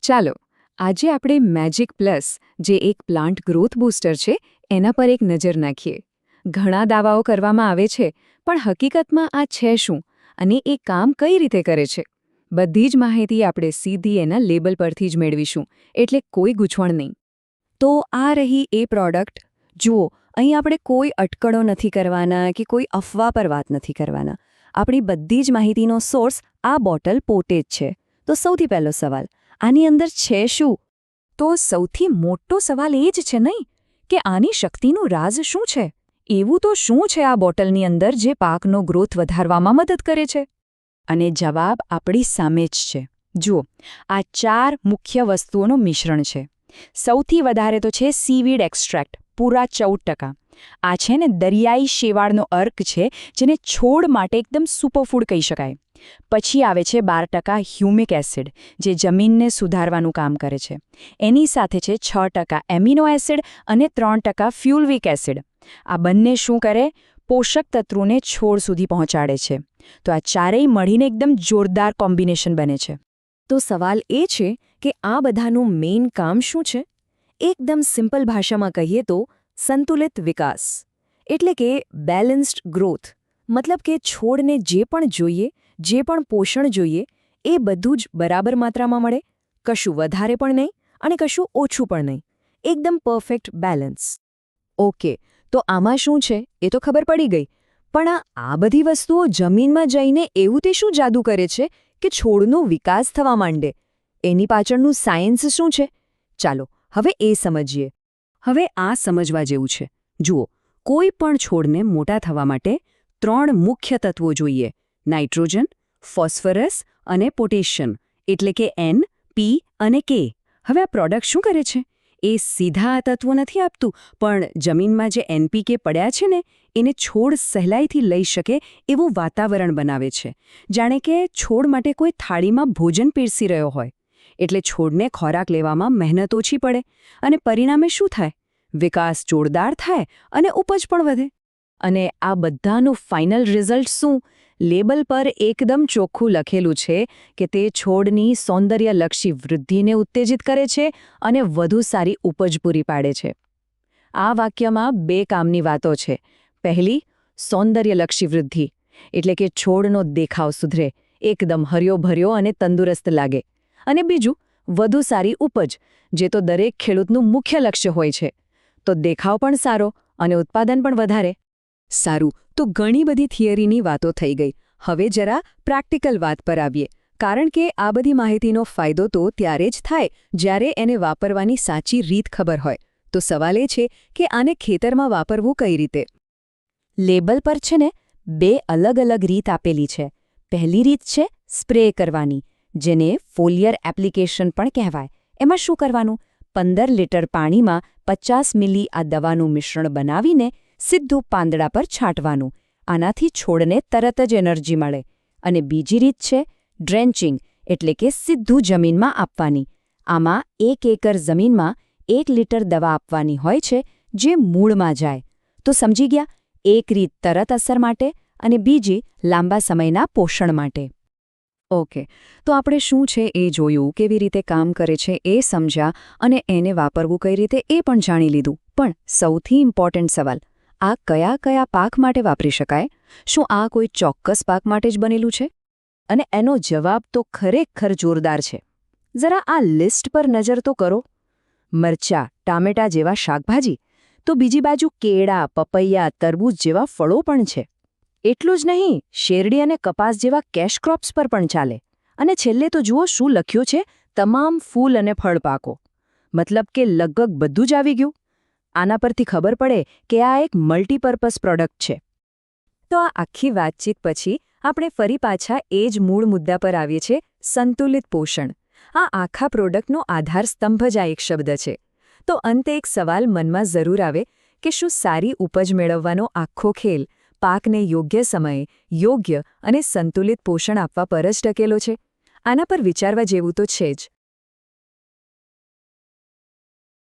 ચાલો આજે આપણે મેજિક પ્લસ જે એક પ્લાન્ટ ગ્રોથ બૂસ્ટર છે એના પર એક નજર નાખીએ. ઘણા દાવાઓ કરવામાં આવે છે, પણ હકીકતમાં આ છે શું અને એ કામ કઈ રીતે કરે છે? બધી જ માહિતી આપણે સીધી એના લેબલ પરથી જ મેળવીશું, એટલે કોઈ ગૂંચવણ નહીં. તો આ રહી એ પ્રોડક્ટ. જુઓ, અહીં આપણે કોઈ અટકળો નથી કરવાના કે કોઈ અફવા પર વાત નથી કરવાના. આપણી બધી જ માહિતીનો સોર્સ આ બોટલ પોતે જ છે. તો સૌથી પહેલો સવાલ, આની અંદર છે શું? તો સૌથી મોટો સવાલ એ જ છે નહીં કે આની શક્તિનું રાઝ શું છે? એવું તો શું છે આ બોટલની અંદર જે પાકનો ગ્રોથ વધારવામાં મદદ કરે છે? અને જવાબ આપણી સામે જ છે. જુઓ, આ 4 મુખ્ય વસ્તુઓનું મિશ્રણ છે. સૌથી વધારે તો છે સીવીડ એક્સ્ટ્રેક્ટ, પૂરા 14%. આ છે ને દરિયાઈ શેવાળનો અર્ક છે, જેને છોડ માટે એકદમ સુપરફૂડ કહી શકાય. પછી આવે છે 12% હ્યુમિક એસિડ, જે જમીનને સુધારવાનું કામ કરે છે. એની સાથે છે 6% એમિનો એસિડ અને 3% ફ્યુલ્વિક એસિડ. આ બંને શું કરે? પોષક તત્વોને છોડ સુધી પહોંચાડે છે. તો આ ચારેય મળીને એકદમ જોરદાર કોમ્બિનેશન બને છે. તો સવાલ એ છે કે આ બધાનું મેઇન કામ શું છે? એકદમ સિમ્પલ ભાષામાં કહીએ તો સંતુલિત વિકાસ, એટલે કે બેલેન્સ્ડ ગ્રોથ. મતલબ કે છોડને જે પણ જોઈએ, જે પણ પોષણ જોઈએ, એ બધું જ બરાબર માત્રામાં મળે, કશું વધારે પણ નહીં અને કશું ઓછું પણ નહીં. એકદમ પરફેક્ટ બેલેન્સ. ઓકે, તો આમાં શું છે એ તો ખબર પડી ગઈ, પણ આ બધી વસ્તુઓ જમીનમાં જઈને એવું તે શું જાદુ કરે છે કે છોડનો વિકાસ થવા માંડે? એની પાછળનું સાયન્સ શું છે? ચાલો હવે એ સમજીએ. હવે આ સમજવા જેવું છે. જુઓ, કોઈ પણ છોડને મોટા થવા માટે 3 મુખ્ય તત્વો જોઈએ: નાઇટ્રોજન, ફોસ્ફરસ અને પોટેશિયમ, એટલે કે N, P અને K. હવે આ પ્રોડક્ટ શું કરે છે? એ સીધા આ તત્વો નથી આપતું, પણ જમીનમાં જે NPK પડ્યા છે ને, એને છોડ સહેલાઈથી લઈ શકે એવું વાતાવરણ બનાવે છે. જાણે કે છોડ માટે કોઈ થાળીમાં ભોજન પીરસી રહ્યો હોય. એટલે છોડને ખોરાક લેવામાં મહેનત ઓછી પડે અને પરિણામે શું થાય? વિકાસ જોરદાર થાય અને ઉપજ પણ વધે. અને આ બધાનું ફાઇનલ રિઝલ્ટ શું? લેબલ પર એકદમ ચોખ્ખું લખેલું છે કે તે છોડની સૌંદર્યલક્ષી વૃદ્ધિને ઉત્તેજિત કરે છે અને વધુ સારી ઉપજ પૂરી પાડે છે. આ વાક્યમાં 2 કામની વાતો છે. પહેલી, સૌંદર્યલક્ષી વૃદ્ધિ, એટલે કે છોડનો દેખાવ સુધરે, એકદમ હર્યો-ભર્યો અને તંદુરસ્ત લાગે. અને બીજું, વધુ સારી ઉપજ, જે તો દરેક ખેડૂતનું મુખ્ય લક્ષ્ય હોય છે. તો દેખાવ પણ સારો અને ઉત્પાદન પણ વધારે. સારું, તો ઘણી બધી થિયરીની વાતો થઈ ગઈ. હવે જરા પ્રેક્ટિકલ વાત પર આવીએ, કારણ કે આ બધી માહિતીનો ફાયદો તો ત્યારે જ થાય જ્યારે એને વાપરવાની સાચી રીત ખબર હોય. તો સવાલ એ છે કે આને ખેતરમાં વાપરવું કઈ રીતે? લેબલ પર છે ને 2 અલગ-અલગ રીત આપેલી છે. પહેલી રીત છે સ્પ્રે કરવાની, જેને ફોલિયર એપ્લિકેશન પણ કહેવાય. એમાં શું કરવાનું? 15 લીટર પાણીમાં 50 મિલી આ દવાનું મિશ્રણ બનાવીને સીધું પાંદડા પર છાંટવાનું. આનાથી છોડને તરત જ એનર્જી મળે. અને બીજી રીત છે ડ્રેન્ચિંગ, એટલે કે સીધું જમીનમાં આપવાની. આમાં 1 એકર જમીનમાં 1 લીટર દવા આપવાની હોય છે, જે મૂળમાં જાય. તો સમજી ગયા? એક રીત તરત અસર માટે અને બીજી લાંબા સમયના પોષણ માટે. ઓકે, તો આપણે શું છે એ જોયું, કેવી રીતે કામ કરે છે એ સમજ્યા અને એને વાપરવું કઈ રીતે એ પણ જાણી લીધું. પણ સૌથી ઇમ્પોર્ટન્ટ સવાલ, આ કયા પાક માટે વાપરી શકાય? શું આ કોઈ ચોક્કસ પાક માટે જ બનેલું છે? અને એનો જવાબ તો ખરેખર જોરદાર છે. જરા આ લિસ્ટ પર નજર તો કરો. મરચાં, ટામેટાં જેવા શાકભાજી, તો બીજી બાજુ કેળા, પપૈયા, તરબૂચ જેવા ફળો પણ છે. એટલું જ નહીં, શેરડી અને કપાસ જેવા કેશ ક્રોપ્સ પર પણ ચાલે. અને છેલ્લે તો જુઓ શું લખ્યું છે: તમામ ફૂલ અને ફળ પાકો. મતલબ કે લગભગ બધું જ આવી ગયું. આના પરથી ખબર પડે કે આ એક મલ્ટીપર્પઝ પ્રોડક્ટ છે. તો આ આખી વાતચીત પછી આપણે ફરી પાછા એ જ મૂળ મુદ્દા પર આવીએ છીએ: સંતુલિત પોષણ. આ આખા પ્રોડક્ટનો આધારસ્તંભ જ આ એક શબ્દ છે. તો અંતે એક સવાલ મનમાં જરૂર આવે કે શું સારી ઉપજ મેળવવાનો આખો ખેલ પાકને યોગ્ય સમયે, યોગ્ય અને સંતુલિત પોષણ આપવા પર જ ટકેલો છે? આના પર વિચારવા જેવું તો છે જ.